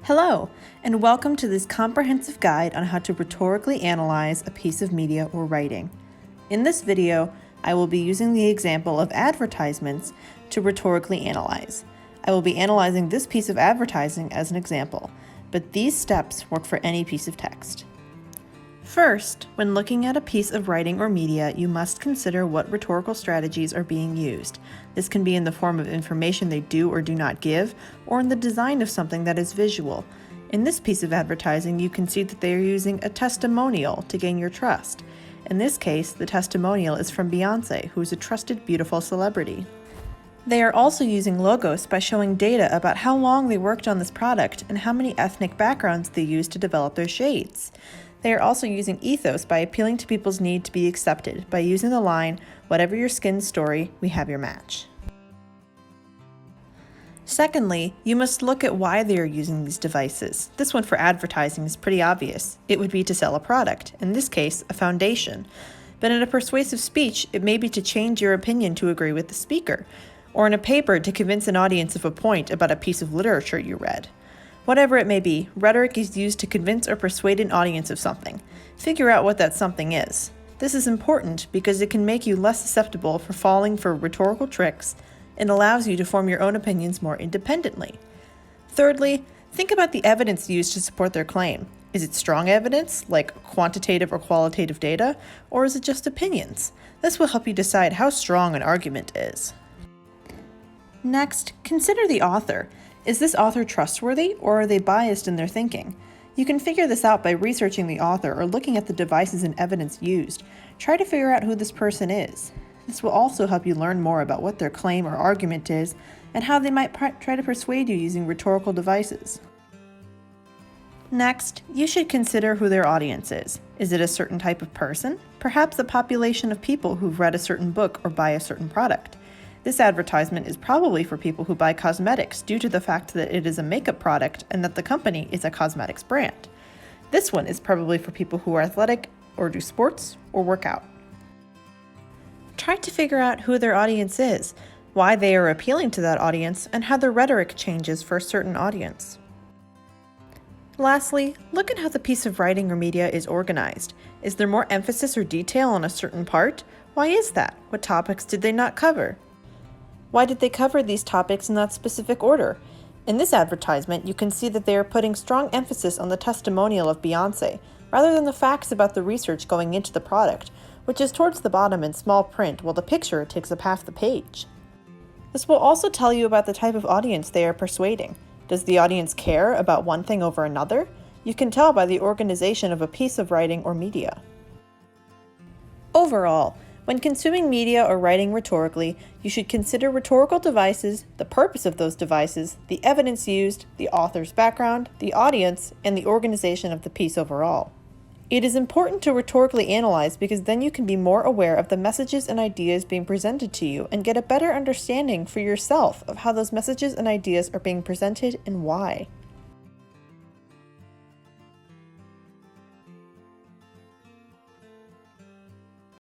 Hello, and welcome to this comprehensive guide on how to rhetorically analyze a piece of media or writing. In this video, I will be using the example of advertisements to rhetorically analyze. I will be analyzing this piece of advertising as an example, but these steps work for any piece of text. First, when looking at a piece of writing or media, you must consider what rhetorical strategies are being used. This can be in the form of information they do or do not give, or in the design of something that is visual. In this piece of advertising, you can see that they are using a testimonial to gain your trust. In this case, the testimonial is from Beyonce, who is a trusted, beautiful celebrity. They are also using logos by showing data about how long they worked on this product and how many ethnic backgrounds they used to develop their shades. They are also using ethos by appealing to people's need to be accepted by using the line, "Whatever your skin story, we have your match." Secondly, you must look at why they are using these devices. This one for advertising is pretty obvious. It would be to sell a product, in this case, a foundation. But in a persuasive speech, it may be to change your opinion to agree with the speaker, or in a paper to convince an audience of a point about a piece of literature you read. Whatever it may be, rhetoric is used to convince or persuade an audience of something. Figure out what that something is. This is important because it can make you less susceptible for falling for rhetorical tricks and allows you to form your own opinions more independently. Thirdly, think about the evidence used to support their claim. Is it strong evidence, like quantitative or qualitative data, or is it just opinions? This will help you decide how strong an argument is. Next, consider the author. Is this author trustworthy, or are they biased in their thinking? You can figure this out by researching the author or looking at the devices and evidence used. Try to figure out who this person is. This will also help you learn more about what their claim or argument is and how they might try to persuade you using rhetorical devices. Next, you should consider who their audience is. Is it a certain type of person? Perhaps a population of people who've read a certain book or buy a certain product. This advertisement is probably for people who buy cosmetics due to the fact that it is a makeup product and that the company is a cosmetics brand. This one is probably for people who are athletic or do sports or work out. Try to figure out who their audience is, why they are appealing to that audience, and how the rhetoric changes for a certain audience. Lastly, look at how the piece of writing or media is organized. Is there more emphasis or detail on a certain part? Why is that? What topics did they not cover? Why did they cover these topics in that specific order? In this advertisement, you can see that they are putting strong emphasis on the testimonial of Beyonce, rather than the facts about the research going into the product, which is towards the bottom in small print, while the picture takes up half the page. This will also tell you about the type of audience they are persuading. Does the audience care about one thing over another? You can tell by the organization of a piece of writing or media. Overall, when consuming media or writing rhetorically, you should consider rhetorical devices, the purpose of those devices, the evidence used, the author's background, the audience, and the organization of the piece overall. It is important to rhetorically analyze because then you can be more aware of the messages and ideas being presented to you and get a better understanding for yourself of how those messages and ideas are being presented and why.